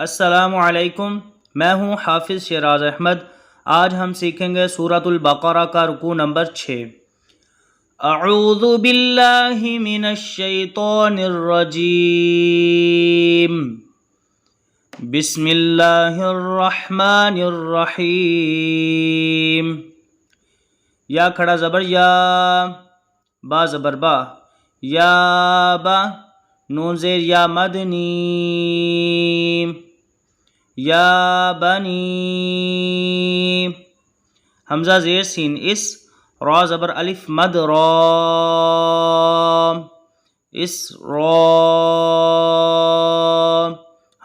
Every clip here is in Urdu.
السلام علیکم، میں ہوں حافظ شیراز احمد۔ آج ہم سیکھیں گے سورۃ البقرہ کا رکوع نمبر 6۔ اعوذ باللہ من الشیطان الرجیم، بسم اللہ الرحمن الرحیم۔ یا کھڑا زبر یا، با زبر با، یا با، نون زیر یا مدنی، یا بنی، حمزہ زیر سین اس، را زبر الف مد را، اس را،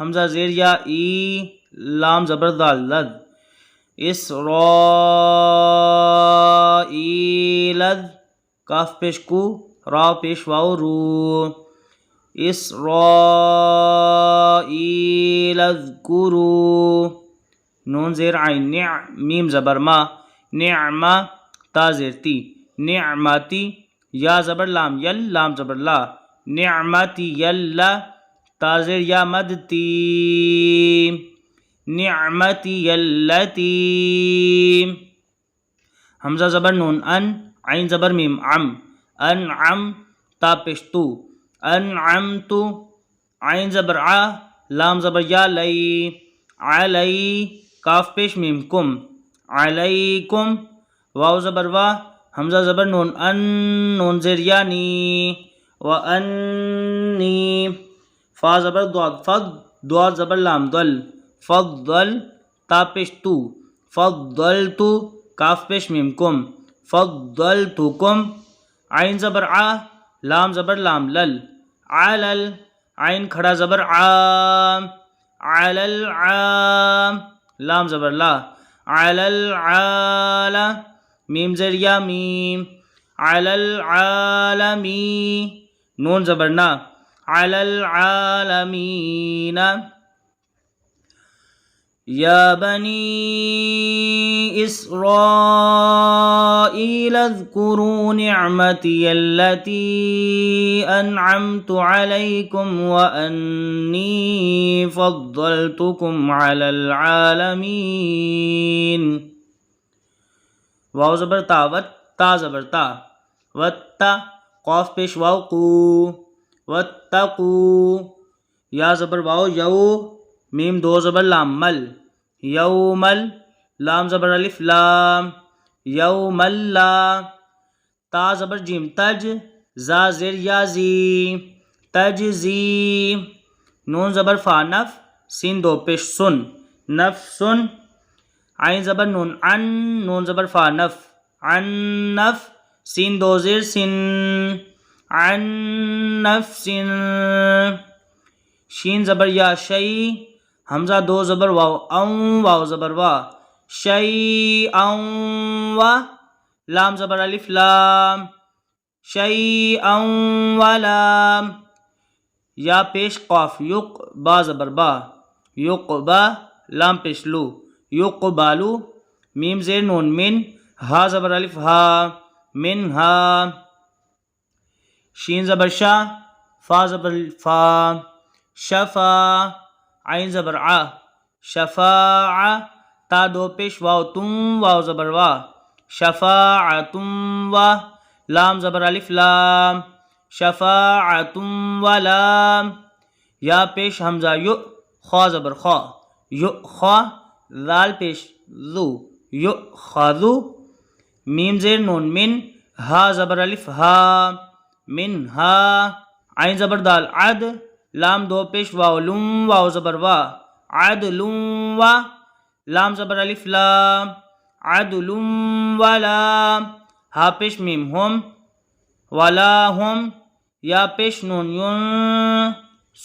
حمزہ زیر یا ای، لام زبر دال لد، اس را ای لد، کاف پیش کو، را پیش واو رو، اسرائیل اذکروا، نون زیر عین نع، میم زبر ما، نعمہ، تا زیر تی، نعمتی، یا زبر لام یل، لام زبر لا، نعمتی یلا، تا زیر یا مد تی، نعمتی یلتی، حمزہ زبر نون ان، عین زبر میم عم، انعم، تا پیش تو، انعمت، عین زبر ع، لام زبر یا لئی، علی، کاف پیش میم کم، علیکم، واو زبر وا، حمزہ زبر نون ان، نون زیر یا نی، وانی، فا زبر ضاد فض، ضاد زبر لام دل، فضل، تا پیش تو، فضلت، کاف پیش میم کم، فضلتکم، عین زبر ع، لام زبر لام لل، علل، عین کھڑا زبر عام، علل عام، لام زبر لا، علل عال، میم زیر یا میم، علل عالمی، نون زبر نا، علل عالمین۔ یا بنی اسرائیل اذکروا نعمتی التی انعمت علیکم وانی فضلتکم علی العالمین، واو زبر تا وت، تا زبر تا، وتا، قاف پیش واو قو، واتقو، یا زبر واو یو، میم دو زبر لام مل، یومل، لام زبر الف لام، یوم اللہ، تا زبر جیم تج، زا زیر یا زی، تجزی، نون زبر فا نف، سین دو پیش سن، نفسن، عین زبر نون عن، نون زبر فا نف، عن نف، سین دو زیر سن، عن نفسن، شین زبر یا شی، حمزہ دو زبر واو اون، واو زبر وا، شیئن و، لام زبر الف لام، شیئن ولام، یا پیش قاف یق، با زبر با، یقبا، لام پیش لو، یقبالو، میم زیر نون من، ہا زبر الف ہا، منہا، شین زبر شا، فا زبر فا، شفا، عین زبر ع، شفاع، تا دو پیش واو تم، واو زبر وا، شفاعتم و، لام زبر الف لام، شفاعتم ولام، یا پیش حمزہ یو، خا زبر خا، یؤخا، ذال پیش ذو، یؤخذو، میم زیر نون من، ہا زبر الف ہا، منہا، عین زبر دال عد، لام دو پیش واو لم، واو زبر وا، عدلم و، لام زبر الف لام، عدلم ولام، ہا پیش میم ہم، ولا ہم، یا پیش نون ین،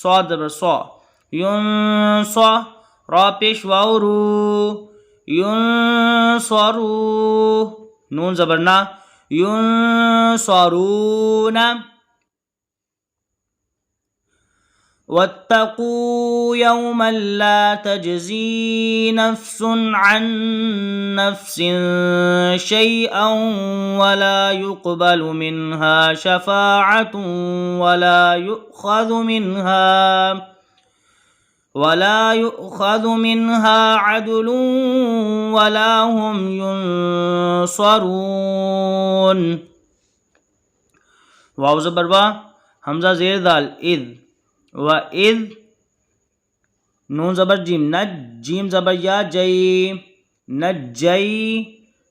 صاد زبر صا، ینصا، را پیش واو رو، ینصرو، نون زبر نا، ینصرون۔ واتقوا يوما لا تجزي نفس عن نفس شيئا ولا يقبل منها شفاعة ولا يؤخذ منها ولا يؤخذ منها عدل ولا هم ينصرون. واو زبر وا، حمزہ زیر دال اذ، و اذ نون زبر جیم نج، جیم زبر یا جئی، نجئی،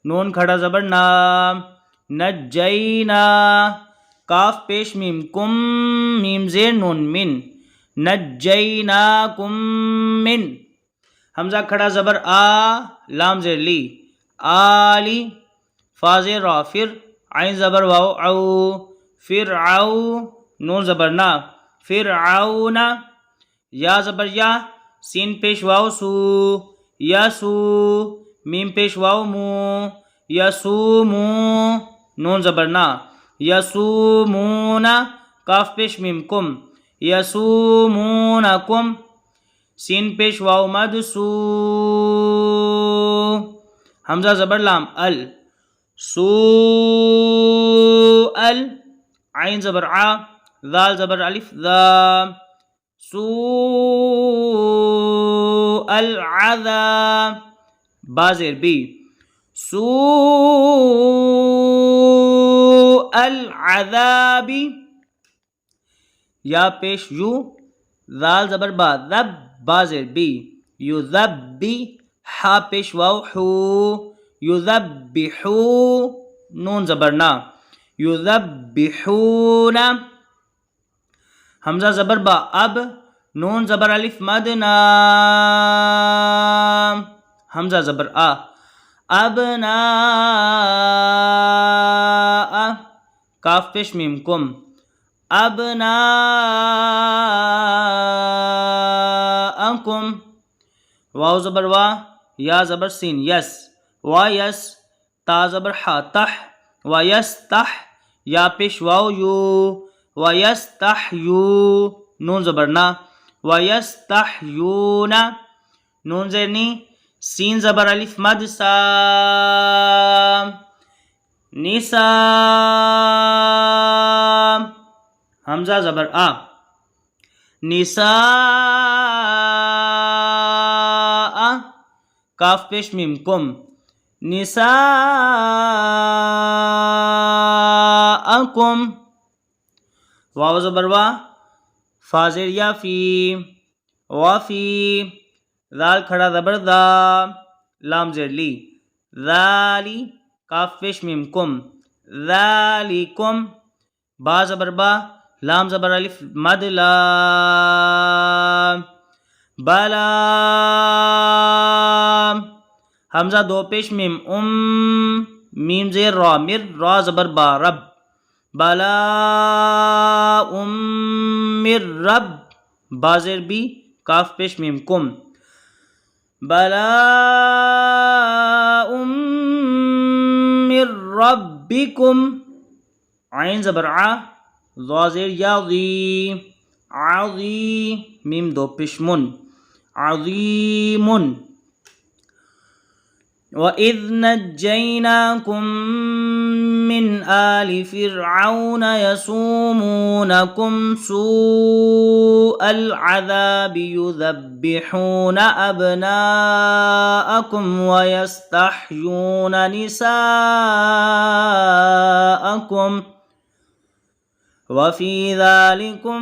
نون کھڑا زبر نا، نجینا، کاف پیش میم کم، میم زیر نون من، نجیناکم من، حمزہ کھڑا زبر آ، لام زیر لی، آلی، فا زیر را فر، عین زبر واو او، فرعو، نون زبر نا، فرعون، یا زبر یا، سین پیش واو سو، یسو، میم پیش واو مو، یسومو، نون زبر نا، یسومون، کاف پیش میم کم، یسومونکم، سین پیش واو مد سو، حمزہ زبر لام ال، سو ال، عین زبر ع، ذال زبر الف ذا، سو العذاب، با زیر بی، سو العذاب، یا پیش یو، ذال زبر با ذب، با زیر بی، یذبی، ہا پیش واو حو، یذبحو، نون زبر نا، یذبحون، حمزہ زبر با اب، نون زبر الف مدنا، حمزہ زبر آ، ابناء، کاف پیش میم کم، ابناءکم، واو زبر وا، یا زبر سین یس، وا یس، تا زبر حا تح، و یستح، یا پیش واو یو، و یستحیو، نون زبر نا، و یستحیون، نون زیر نی، سین زبر الف مد سا، نسا، حمزہ زبر آ، نساء، کاف پیش میم کم، نساءکم، واو زبر وا، فا زیر یا فی، وفی، ذال کھڑا زبر ذا، لام زیر لی، ذالی، کاف پیش میم کم، ذالکم، با زبر با، لام زبر الف مد لا، بلا، حمزہ دو پیش میم میم زیر را مر، را زبر با رب، بلا مر رب، با زیر بی، کاف پیش میم کم، بلا من ربکم، عین زبر ع، ضا زیر یا ضی، عظی، میم دو پیش من، عظیم. وَإِذْ نَجَّيْنَاكُمْ مِنْ آلِ فِرْعَوْنَ يَسُومُونَكُمْ سُوءَ الْعَذَابِ يُذَبِّحُونَ أَبْنَاءَكُمْ وَيَسْتَحْيُونَ نِسَاءَكُمْ وَفِي ذَلِكُمْ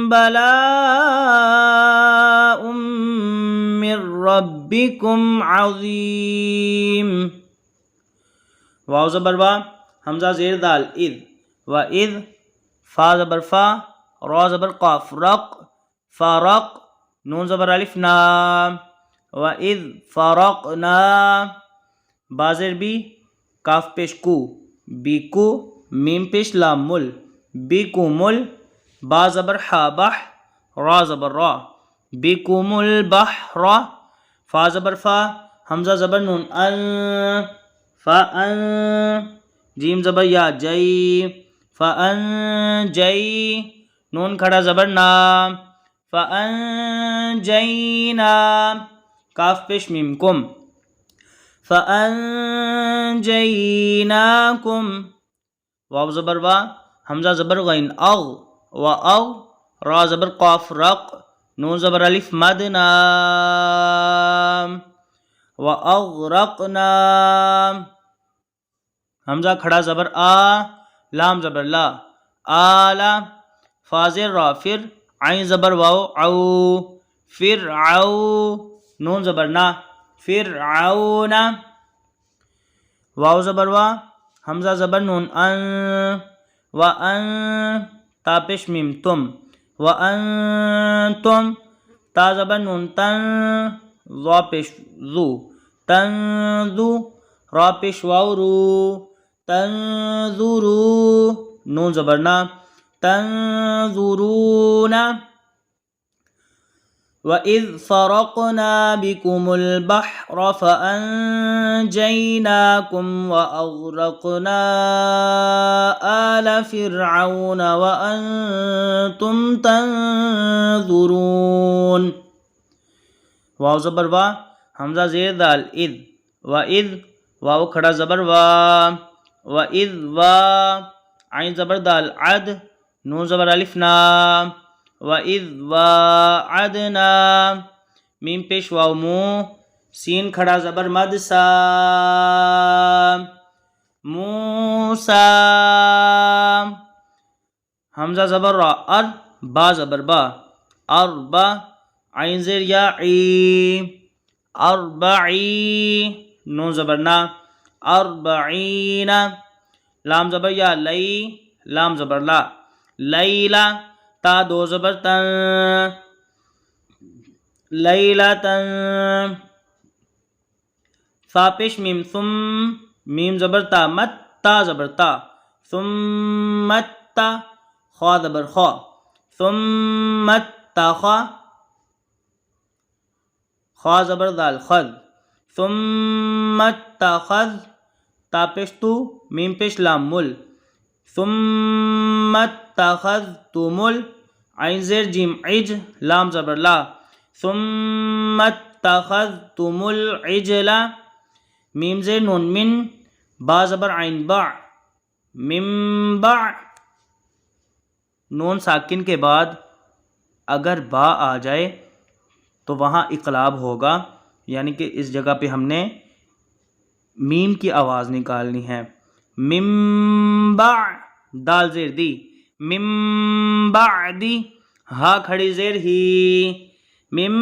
بَلَاءٌ مِّن رَبِّكُمْ عَظِيمٌ. واو زبر وا، حمزہ زیر دال اذ، و اذ، فا زبر فا، را زبر قاف رق، فرق، نون زبر الف نا، و اذ فرقنا، با زیر بی، کاف پیش کو، بیکو، میم پیش لام مل، بیکم ال، با زبر حا بح، را زبر را، بیکم البحر، فا زبر فا، حمزہ زبر نون ان، فان، جیم زبر یا جئی، فان جئی، نون کھڑا زبر نا، فان جینا، کاف پیش میم کم، فان جیناکم، واو زبر وا، حمزہ زبر غین اغ، و اغ، را زبر قاف رق، نون زبر الف مدنا وَأَغْرَقْنَا حمزہ کھڑا زبر آ لام زبر لا آلا فا زیر را فر عین زبر واو عو فرعو نون زبر نا فرعون واو زبر وا حمزہ زبر نون ان وَأَن تا پیش میم تم وَأَنتم تا زبر نون تن ضا پیش ذو تنذو را پیش واو رو تنظرو نون زبر نا تنظرون وَإِذْ فَرَقْنَا بِكُمُ الْبَحْرَ فَأَنْجَيْنَاكُمْ وَأَغْرَقْنَا آلَ فِرْعَوْنَ وَأَنْتُمْ تَنْظُرُونَ واو زبر وا حمزہ زیر دال اذ وَإِذْ واو کھڑا زبر وا وَإِذْ وا عین زبر دال عد نون زبر الف نا وَإِذْ وَعَدْنَا میم پیش واو مو سین کھڑا زبر مد سا موسا حمزہ زبر را ار با زبر با اربا عین زیر یا عی اربعی نون زبر نا اربعین لام زبر یا لئی لام زبر لا لیلا تا دو زبر تن لیلتن فا پیش میم ثم میم زبر تا مت تا زبر تا ثم تا خوا زبر خوا ثم تا خوا خوا زبر دال خذ ثم اتخذ تا پیش تو میم پیش لام مل ثم اتخذتم عین زیر جیم عج لام زبر لا ثم اتخذتم العجل میم زیر نون من با زبر عین با من با نون ساکن کے بعد اگر با آ جائے تو وہاں اقلاب ہوگا، یعنی کہ اس جگہ پہ ہم نے میم کی آواز نکالنی ہے. من بعد دال زیر دی من بعدی ہا کھڑی زیر ہی من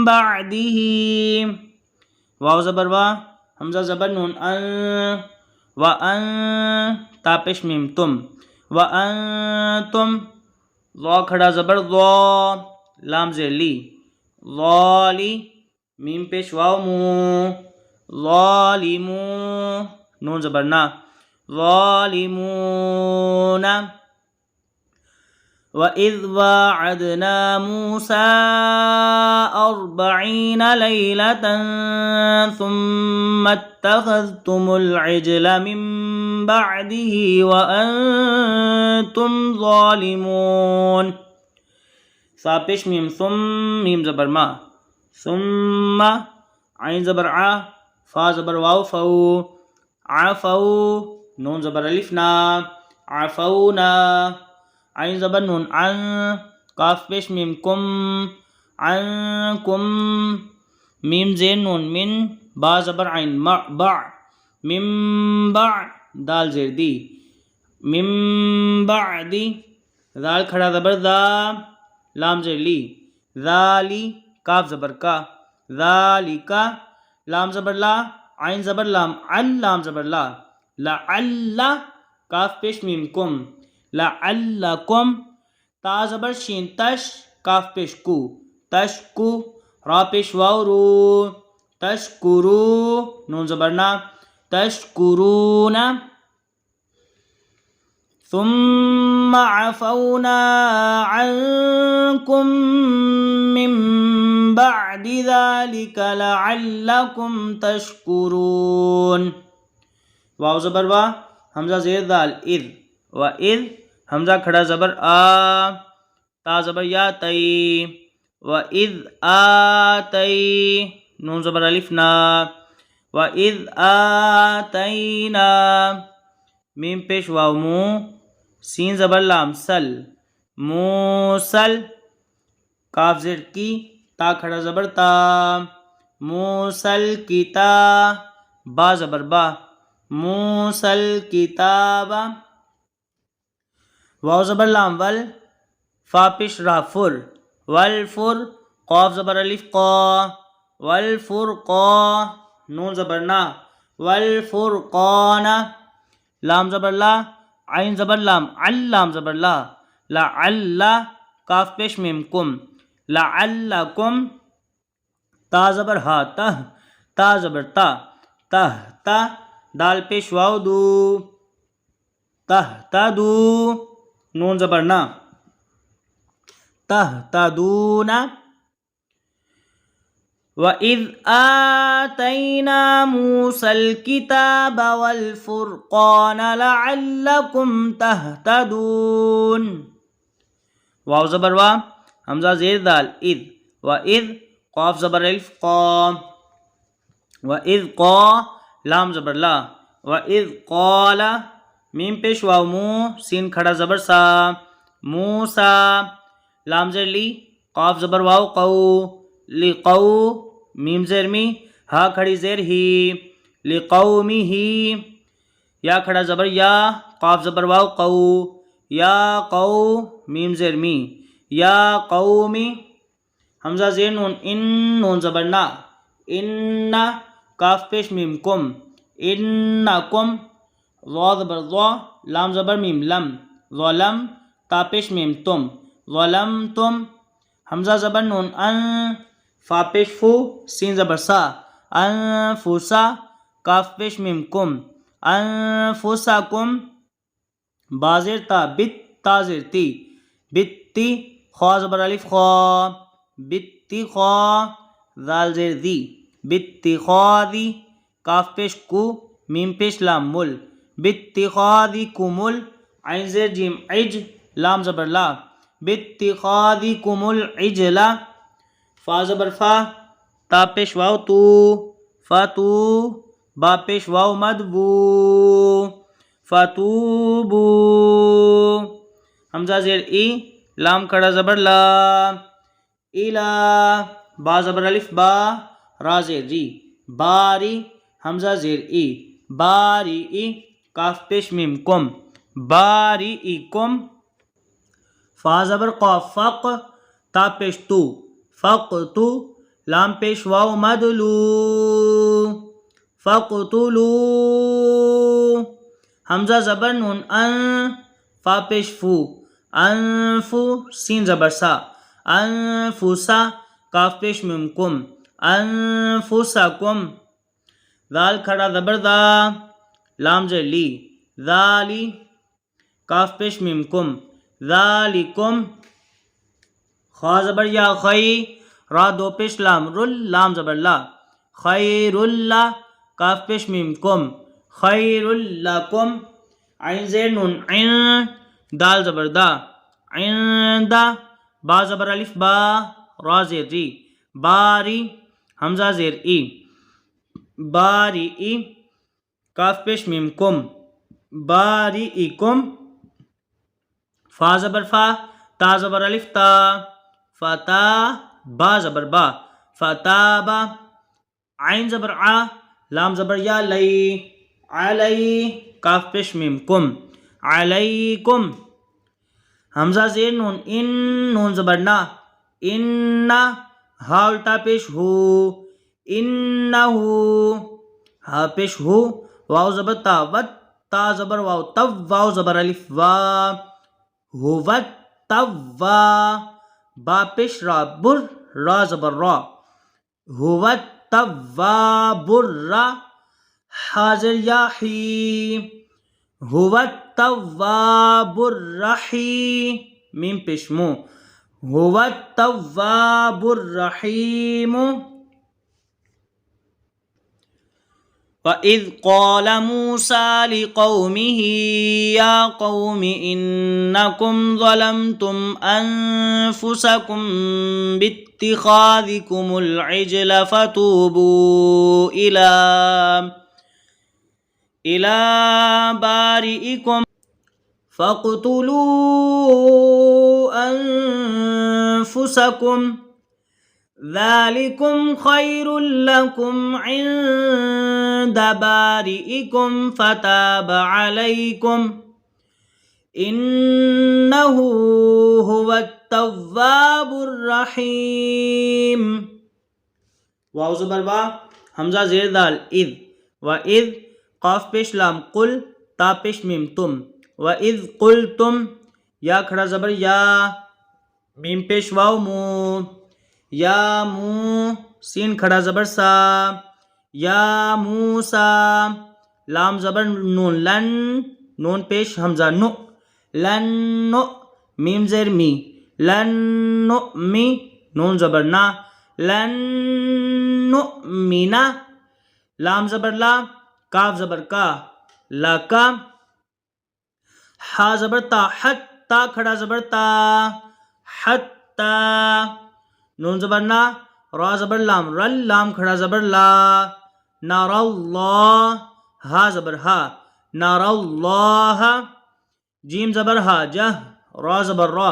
بعدی واو زبر وا حمزہ زبر نون ان وان تا پیش میم تم وانتم ضا کھڑا زبر ضا لام زیر لی ظالی میم پیش واو مو ظالمو نون زبر نا ظالمون وَإِذْ وَاعَدْنَا مُوسَىٰ 40 لَيْلَةً ثُمَّ اتَّخَذْتُمُ الْعِجْلَ مِن بَعْدِهِ وَأَنْتُمْ ظَالِمُونَ سا پیش میم ثم میم زبر ما ثم عین زبر ع فا زبر واو فو عفو نون زبر الف نا عفونا عین زبر نون عن کاف پیش میم کم عنکم میم زیر نون من با زبر عین با من با دال زیر دی من بعدی دال کھڑا زبر دا لام زیر لی ذالی کاف زبر کا ذالکا لام زبر لا عین زبر لام عل لام زبر لا لعل کاف پیش میم کم لعلکم تا زبر شین تش کاف پیش کو تشکو را پیش واو رو تشکرو نون زبر نا تشکرون ثم عفونا عنكم من بعد ذلك لعلكم تشكرون واو زبر وا حمزہ زیر دال اذ و اذ حمزہ کھڑا زبر آ تا زبر یا تئی و اذ آتئی نون زبر الف نا و اذ آتینا میم پیش واو مو سین زبر لام سل موسل کاف زیر کی، تا کھڑا زبر تا، موسل کتا، با زبر با، موسل کتابا، واو زبر لام ول، فا پیش را فر، والفر، قاف زبر الف قا، والفرقا، نون زبر نا، والفرقان، لام زبر لا، عین زبر لام، علام زبر لا، لعل، کاف پیش میم کم، لعلکم، تا زبر ہا تہ، تا زبر تا، تہ تا، دال پیش واو دو، تہ تدو، نون زبر نا، تہ تدون، وَإِذْ آتَيْنَا مُوسَى الْكِتَابَ وَالْفُرْقَانَ لَعَلَّكُمْ تَهْتَدُونَ، واو زبر وا، حمزہ زیر دال، اذ، وَإِذْ، قاف زبر الف قا، وَإِذْ قا، لام زبر لا، وَإِذْ قَالَ، میم پیش واو مو، سین کھڑا زبر سا، موسا، لام زیر لی، قاف زبر واو قو، لقو، میم زیر می، ہا کھڑی زیر ہی، لقومی ہی، یا کھڑا زبر یا، قاف زبر واو قو، یا قو، میم زیر می، یا قومی، حمزہ زیر نون ان، نون زبر نا، ان، کاف پیش میم کم، انکم، ضا زبر ضا، لام زبر میم لم، ظلم، تا پیش میم تم، ظلمتم، حمزہ زبر نون ان، فا پیش فو، سین زبر سا، انفسا، کاف پیش میم کم، انفسکم، با زیر تا، بت، تا زیر تی، بتی، خوا زبر الف خوا، بتی خوا، ذال زیر دی، بتی خوا دی، کاف پیش کو، میم پیش لام مل، بتی خوا دی کمل، عین زیر جیم عج، لام زبر لا، بتی خوا دی کمل عجلا، فا زبر فا، تا پیش واو تو، فتو، با پیش واو مدبو، فتوبو، حمزہ زیر ای، لام کھڑا زبر لا، الا، با زبر الف با، را زیر ری، باری، حمزہ زیر ای، باری ای، کاف پیش میم کم، باری ای کم، فا زبر قاف فق، تا پیش تو، فق تو، لام پیش واو مدلو، فقتلو، حمزہ زبر نون ان، فا پیش فو، انفو، سین زبر سا، انفسا، کاف پیش میم کم، انفسکم، ذال کھڑا زبر دا، لام زیر لی، ذالی، کاف پیش میم کم، ذالکم، خوا زبر یا خی، را دو پیش لام رل، لام زبر لا، خیر اللہ، کاف پیش میم کم، خیر لکم، عین زیر نون عین، دال زبر دا، عیندا، با زبر الف با، را زیر ری، باری، حمزہ زیر ای، باری ای، کاف پیش میم کم، باری ای کم، فا زبر فا، تا زبر الف تا، فتا، با زبر با، فتابا، عین زبر ع، لام زبر یا لئی، علی، کاف پیش میم کم، علیکم، حمزہ زیر نون ان، نون زبر نا، ان، ہا الٹا پیش ہو، انہو، ہا پیش ہو، واو زبر تا، وت، تا زبر واو تو، واو زبر الف وا، ہوت توا، با پیش را بر، را زبر را، ہوت تواب الرا، حاضر یا حی، ہوت تواب الرحیم، میم پیش مو، ہوت تواب الرحیم، وَإِذْ قَالَ مُوسَى لِقَوْمِهِ يَا قَوْمِ إِنَّكُمْ ظَلَمْتُمْ أَنفُسَكُمْ بِاتِّخَاذِكُمُ الْعِجْلَ فَتُوبُوا إِلَى بَارِئِكُمْ فاقتلوا أنفسكم ذلكم خير لكم عند بارئكم فتاب عليكم إنه هو التواب الرحيم. واو زبر وا، حمزہ زیر دال اذ، و اذ قاف پیش لام قل، تا پیش میم تم، و اذ قلتم، یا کھڑا زبر یا، میم پیش واو مو، یا مو، سین کھڑا زبر سا، یا موسا، لام زبر نون لن، نون پیش حمزہ نو، لن نو، میم زیر می، لن نؤمی، نون زبر نا، لن نؤمنا، لام زبر لا، کاف زبر کا، لکا، حا زبر تا، حت، تا کھڑا زبر تا، حتی، نون زبر نا، را زبر لام، رل، لام کھڑا زبر لا، نار اللہ، ہا زبر ہا، نار اللہ، جیم زبر ہا، جہ، را زبر را،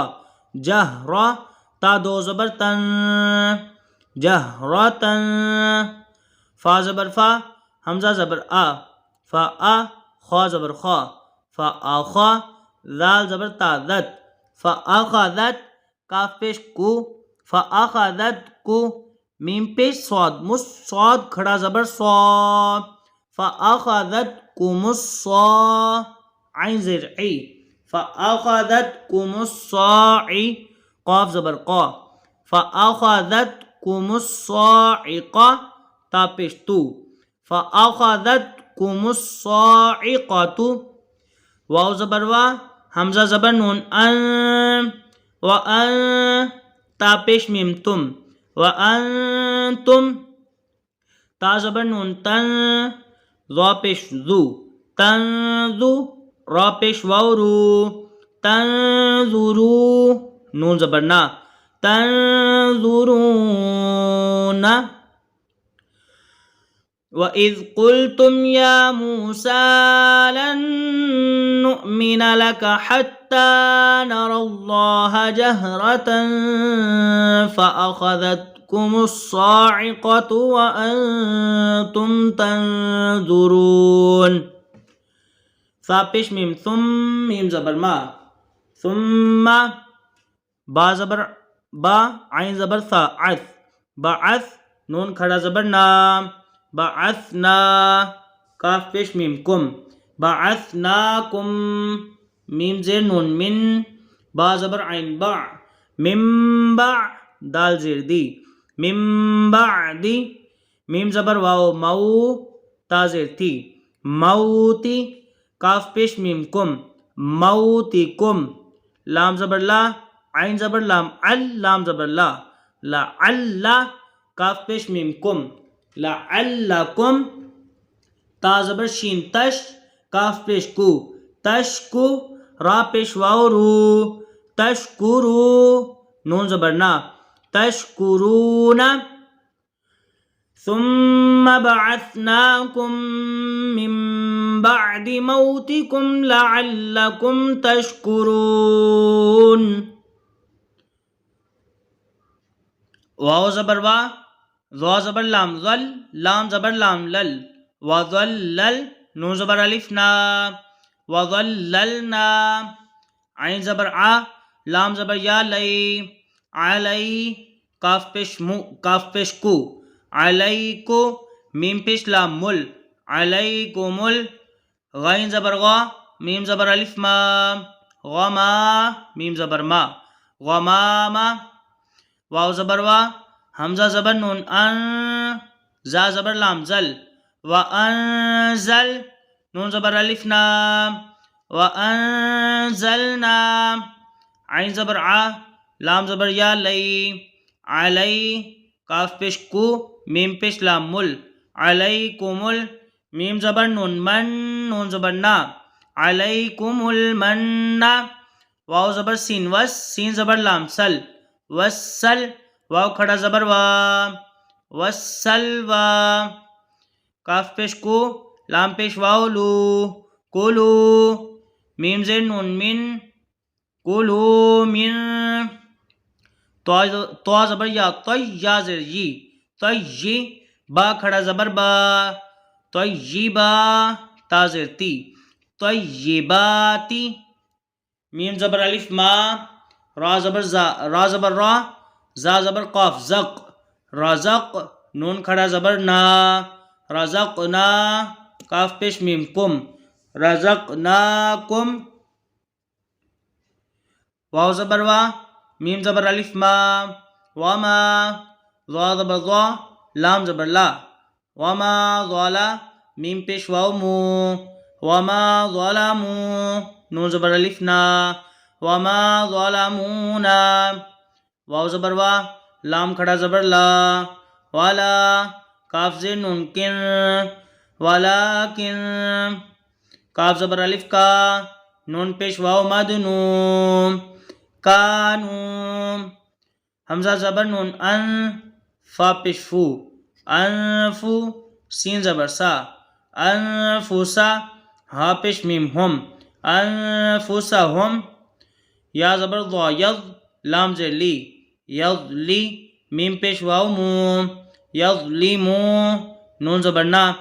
جہ را، تا دو زبر تن، جہ را تن، فا زبر فا، حمزہ زبر آ، فا آ، خوا زبر خوا، فا آ خوا، ذال زبر تا ذت، فا آخذت، کاف پیش کو، فا آخذت کو، میم پیش صاد، مس، صاد کھڑا زبر صاد، فا آخذت کم الصا، عین زیر عی، فا آخذت کم الصاعی، قاف زبر قا، فا آخذت کم الصاعقہ، تا پیش تو، فا آخذت کم الصاعقۃ، واو زبر وا، حمزہ زبر نون ان، و ان، تا پیش میم تم، و انتم، تا زبر نون تن، ذا پیش ذو، تنذو، را پیش واو رو، تنظرو، نون زبر نا، تنظرون. وَإِذْ قُلْتُمْ يَا مُوسَى لَن نُّؤْمِنَ لَكَ حَتَّى نَرَى اللَّهَ جَهْرَةً فَأَخَذَتْكُمُ الصَّاعِقَةُ وَأَنْتُمْ تَنظُرُونَ. فا پیش میم ثم، میم زبر ما، ثم، با زبر با، عین زبر ثا، عث، بعث، نون کھڑا زبر نا، بعثنا، کاف پیش میم کم، بعثناکم، میم زیر نون من، با زبر عین با، من با، دال زیر دی، من بعدی، میم زبر واو مو، تا زیر تی، موتی، کاف پیش میم کم، موتی کم، لام زبر لا، عین زبر لام ال، لام زبر لا، لعل، کاف پیش میم کم، لعلکم، تا زبر شین تش، کاف پیش کو، تشکو، را پیش واو رو، تشکرو، نون زبر نا، تشکرون. ثم بعثناكم من بعد موتكم لعلكم تشكرون. واو زبر وا، ذا زبر لام ذل، لام زبر لام لل، وذلل، نون زبر الف نا، وظللنا، عین زبر آ، لام زبر یا لئی، علی، کاف پیش مو، کاف پیش کو، علیکو، میم پیش لام مل، علیکمل، غین زبر غا، میم زبر الف ما، غما، میم زبر ما، غماما. واو زبر وا، حمزہ زبر نون ان، زا زبر لام زل، وانزل، نون زبر الف نا، وانزلنا، عین زبر آ، لام زبر یا لئی، علی، کاف پیش کو، میم پیش لام مل، علیکمل، میم زبر نون من، نون زبر نا، علیکم المن. واو زبر سین وس، سین زبر لام سل، وسل، واو کھڑا زبر وا، وسلوا، کاف پیش کو، لام پیش واو لو، کلو، میم زیر نون من کلو من تو زبر یا یا زیر یی طی با کھڑا زبر با طیبا تا زیر تی طیباتی میم زبر الف ما را زبر را زا زبر قاف زق رزق نون کھڑا زبر نا رزقنا کاف پیش میم کم رزقناکم واو زبر وا میم زبر الف ما وما ضا زبر ضا لام زبر لا وما ظلا میم پیش واو مو وما ظلمو نون زبر الف نا وما ظلمونا واو زبر وا لام کھڑا زبر لا والا کاف زیر نون کن ولیکن کاف زبر الف کا نون پیش واو مدنو کانو حمزہ زبر نون ان فا پیش فو انفو سین زبر سا انفسا ہا پیش میم ہم انفسہم یا زبر ضا یض لام زیر لی یضلی میم پیش واو مو یظلمو نون زبر نا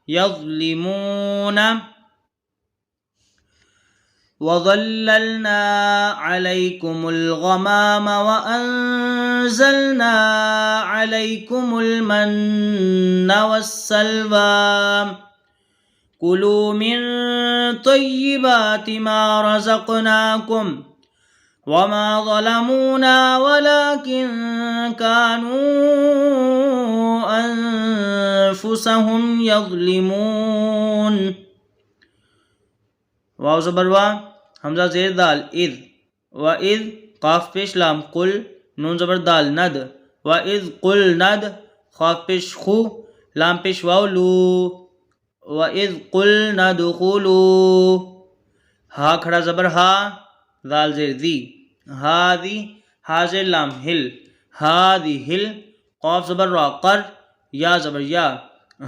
یظلمون وظللنا عليكم الغمام وأنزلنا عليكم المن والسلوى كلوا من طيبات ما رزقناكم وما ظلمونا ولكن كانوا أنفسهم يظلمون واو زبر وا حمزہ زیر دال اذ و اذ قاف پیش لام قل نون زبر دال ند و اذ قل ند خاف پیش خو لام پیش واو لو و اذ قل ند خلو ہا کھڑا زبر ہا دال زیر دی ہادی ہا زیر لام ہل ہادی ہل قاف زبر را قر یا زبر یا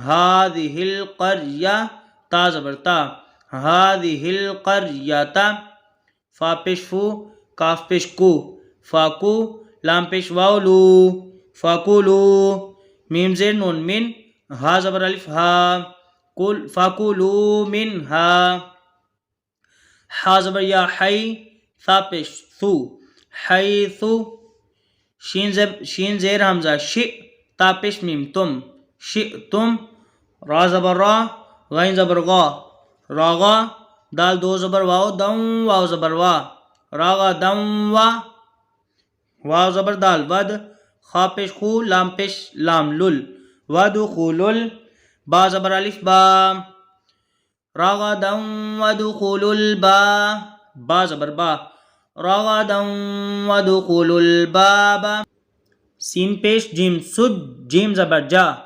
ہادی ہل قر یا تا زبر تا هذه القرية فا پیش فو کاف پیش کو فاکو لام پیش واولو فاکولو میم زیر نون من ہا زبر الف ہا کل فاکولو من ہا ہا زبر یا حی ثا پیش ثو حیثو شین زیر حمزہ شئ تا پیش میم تم شئتم را زبر را غین زبر غا راغا دال دو زبر واو دم واو زبر وا راغا دم وا واو زبر دال ود خا پیش خو لام پیش لام لل ود خولل با زبر الف با راغا دم ود خولل با زبر با راغا دم ود خولل با سین پیش جیم سد جیم زبر جا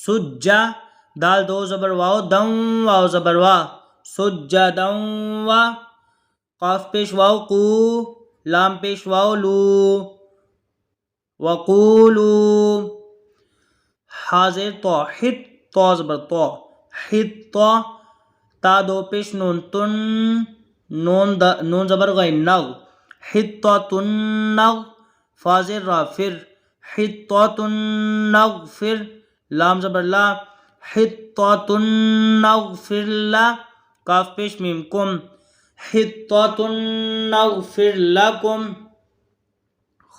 سد جا دال دو زبر واو دم واو زبر وا سجدا و قاف پیش واو قو لام پیش واو لو وقولو حاضر تو حت تو زبر تو حت تا دو پیش نون تن نون زبر غین نغ حت تن نغ فازر را فر حت تن نغ فر لام زبر لا حت تن نغ فر لا کاف پیش میم کم حطۃ نغفر لکم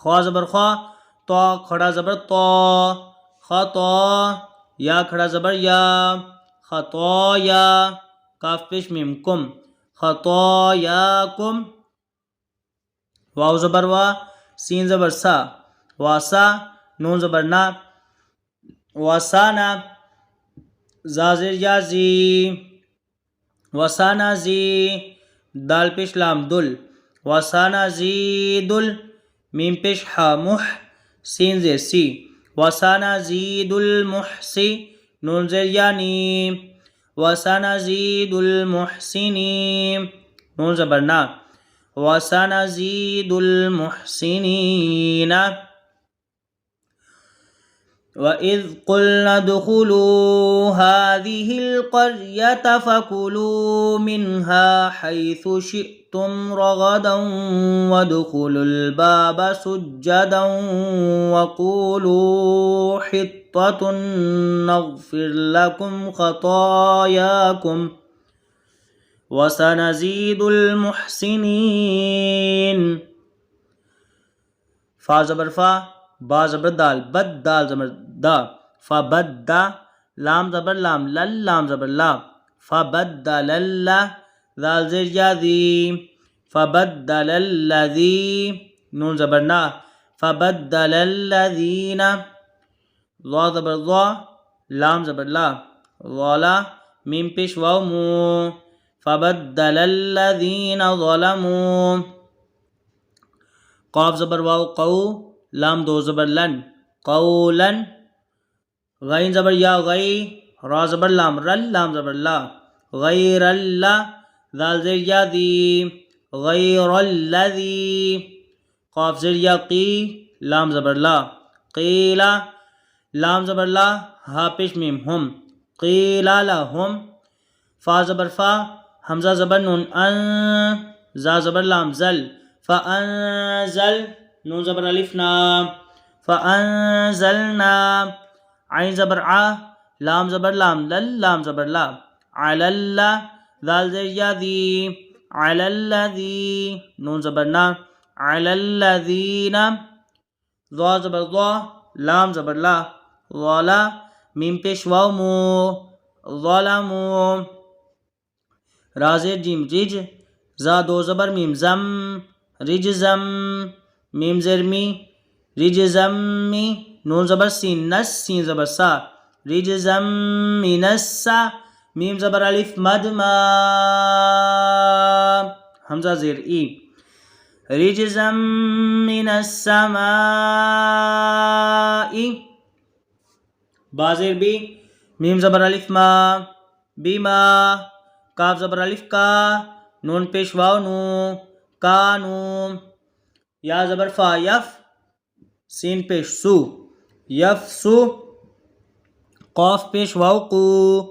خوا زبر خوا تو کھڑا زبر تو خطا یا کھڑا زبر یا خطایا کاف پیش میم کم خطایاکم واو زبر وا سین زبر سا واسا نون زبر نا واسانا زازر یا زی وسانا زی دال پیش لام دل وسانا زی دل میم پیش حا مح سین زیر سی وسانا زید المحسی نون زیر یانی وسانا زید المحسنین نون زبر نا وسانا زید المحسنین وَإِذْ قُلْنَا ادْخُلُوا هَٰذِهِ الْقَرْيَةَ فَكُلُوا مِنْهَا حَيْثُ شِئْتُمْ رَغَدًا وَادْخُلُوا الْبَابَ سُجَّدًا وَقُولُوا حِطَّةٌ نَغْفِرْ لَكُمْ خَطَايَاكُمْ وَسَنَزِيدُ الْمُحْسِنِينَ. فا زبر فا، با زبر دال، بد دال زبر دا، فا بد دا، لام زبر لام، لل لام زبر لا، فا بد دا للہ، دال زیر یا دی، فا بد دا للذی، نون زبر نا، فا بد دا للذین، ضا زبر ضا، لام زبر لا، ضالا، میم پیش واو مو، فبدل الذین ظلموا. قاف زبر واو قو، لام دو زبر لن، قولا، غین زبر یا غی، را زبر لام، رل لام زبر لا، غیر اللہ، ذال زیر یا دی، غیر الذی، قاف زیر یا قی، لام زبر لا، قیلا، لام زبر لا، ہا پیش میم ہم، قیلا لہم. فا زبر فا، حمزہ زبر نون ان، زا زبر لام زل، فانزل، نون زبر الف نا، فانزلنا، عین زبر ع، لام زبر لام، لل لام زبر لا، علی اللہ، ذال زیر یا دی، علی الذی، نون زبر نا، علی الذین، ضا زبر ضا، لام زبر لا، ضالا، میم پیش واو مو، ظلموا. را زیر جیم رج، زا دو زبر میم زم، رجزم، میم زیر می، رجزم می، نون زبر سین، نس سین زبر سا، رجزم من السا، میم زبر الف مد ما، حمزہ زیر ای، رجزم من السماء. با زیر بی، میم زبر الف ما، بیما، کاف زبر الف کا، نون پیش واو نو، کانو. یا زبر فا یف، سین پیش سو، یفسو، قاف پیش واو قو،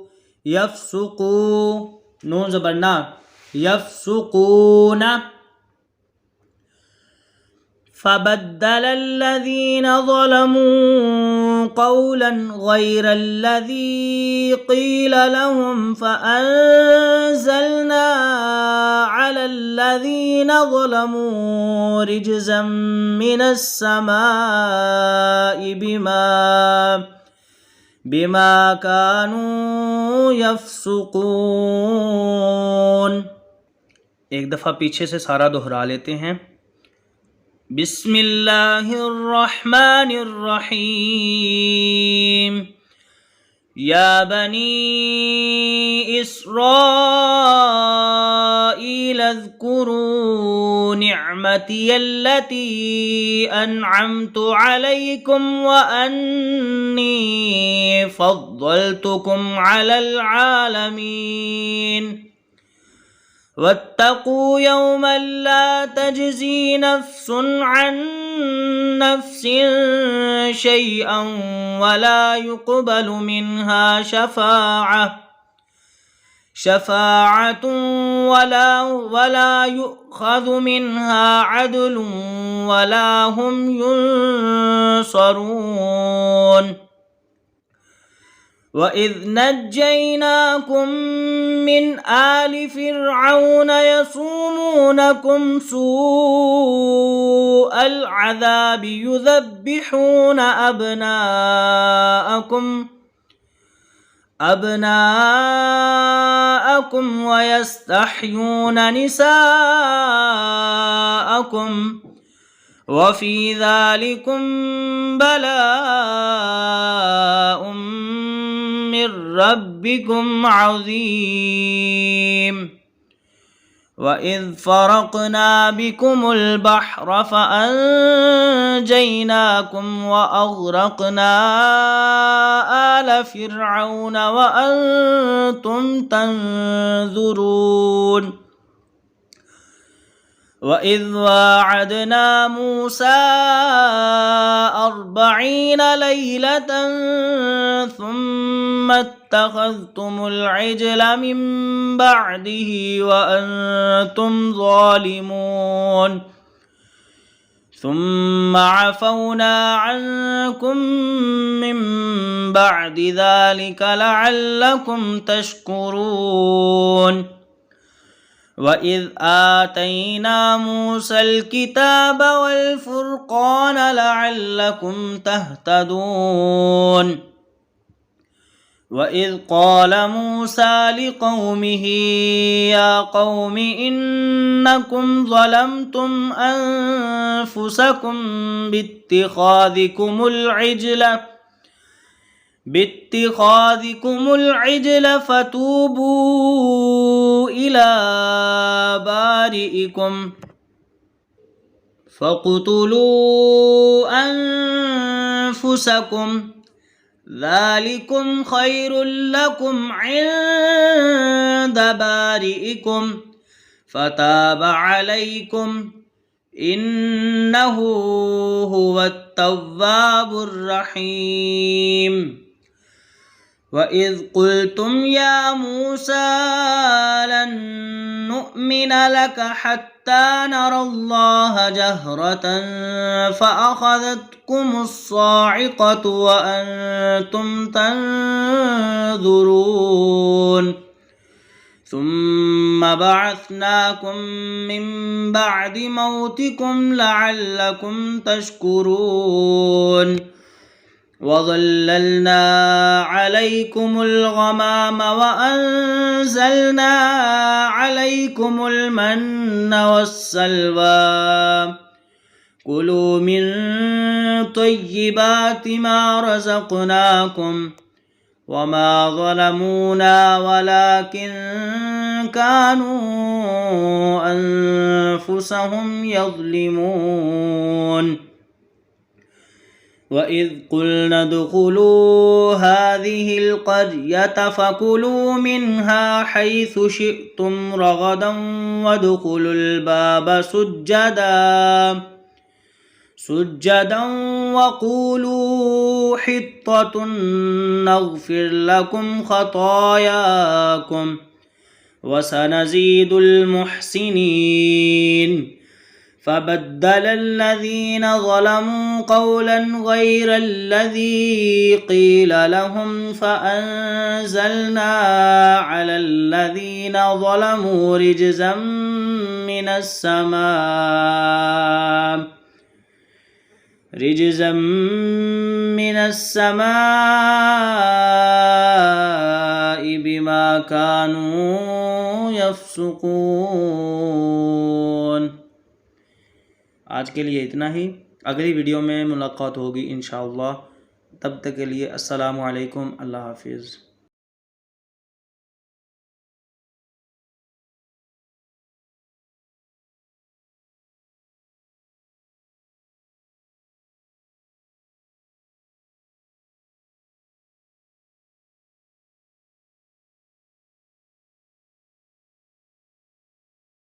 یفسقو، نون زبر نا، یفسقون. فبدل الذين ظلموا قولا غير الذي قيل لهم فأنزلنا على الذين ظلموا رجزا من السماء بما كانوا يفسقون. ایک دفعہ پیچھے سے سارا دہرا لیتے ہیں. بسم اللہ الرحمن الرحیم. یا بنی اسرائیل اذکروا نعمتی التي انعمت علیکم وانی فضلتکم علی العالمین. واتقوا يوما لا تجزي نفس عن نفس شيئا ولا يقبل منها شفاعة ولا يؤخذ منها عدل ولا هم ينصرون. وَإِذْ نَجَّيْنَاكُمْ مِنْ آلِ فِرْعَوْنَ يَسُومُونَكُمْ سُوءَ الْعَذَابِ يُذَبِّحُونَ أَبْنَاءَكُمْ وَيَسْتَحْيُونَ نِسَاءَكُمْ وَفِي ذَلِكُمْ بَلَاءٌ من ربكم عظيم. وإذ فرقنا بكم البحر فأنجيناكم وأغرقنا آل فرعون وأنتم تنظرون. وَإِذْ وَاعَدْنَا مُوسَىٰ 40 لَيْلَةً ثُمَّ اتَّخَذْتُمُ الْعِجْلَ مِن بَعْدِهِ وَأَنْتُمْ ظَالِمُونَ ثُمَّ عَفَوْنَا عَنْكُمْ مِنْ بَعْدِ ذَلِكَ لَعَلَّكُمْ تَشْكُرُونَ وَإِذْ آتَيْنَا مُوسَى الْكِتَابَ وَالْفُرْقَانَ لَعَلَّكُمْ تَهْتَدُونَ وَإِذْ قَالَ مُوسَى لِقَوْمِهِ يَا قَوْمِ إِنَّكُمْ ظَلَمْتُمْ أَنفُسَكُمْ باتخاذكم العجل فتوبوا إلى بارئكم فاقتلوا أنفسكم ذلكم خير لكم عند بارئكم فتاب عليكم إنه هو التواب الرحيم وَإِذْ قُلْتُمْ يَا مُوسَىٰ لَن نُّؤْمِنَ لَكَ حَتَّىٰ نَرَى اللَّهَ جَهْرَةً فَأَخَذَتْكُمُ الصَّاعِقَةُ وَأَنتُمْ تَنظُرُونَ ثُمَّ بَعَثْنَاكُم مِّن بَعْدِ مَوْتِكُمْ لَعَلَّكُمْ تَشْكُرُونَ وَظَلَّلْنَا عَلَيْكُمُ الْغَمَامَ وَأَنزَلْنَا عَلَيْكُمُ الْمَنَّ وَالسَّلْوَىٰ كُلُوا مِن طَيِّبَاتِ مَا رَزَقْنَاكُمْ وَمَا ظَلَمُونَا وَلَٰكِن كَانُوا أَنفُسَهُمْ يَظْلِمُونَ وَإِذْ قُلْنَا ادْخُلُوا هَٰذِهِ الْقَرْيَةَ فَكُلُوا مِنْهَا حَيْثُ شِئْتُمْ رَغَدًا وَادْخُلُوا الْبَابَ سُجَّدًا وَقُولُوا حِطَّةٌ نَّغْفِرْ لَكُمْ خَطَايَاكُمْ وَسَنَزِيدُ الْمُحْسِنِينَ فَبَدَّلَ الَّذِينَ ظَلَمُوا قَوْلًا غَيْرَ الَّذِي قِيلَ لَهُمْ فَأَنزَلْنَا عَلَى الَّذِينَ ظَلَمُوا رِجْزًا مِّنَ السَّمَاءِ بِمَا كَانُوا يَفْسُقُونَ۔ آج کے لیے اتنا ہی، اگلی ویڈیو میں ملاقات ہوگی انشاءاللہ، تب تک کے لیے السلام علیکم، اللہ حافظ۔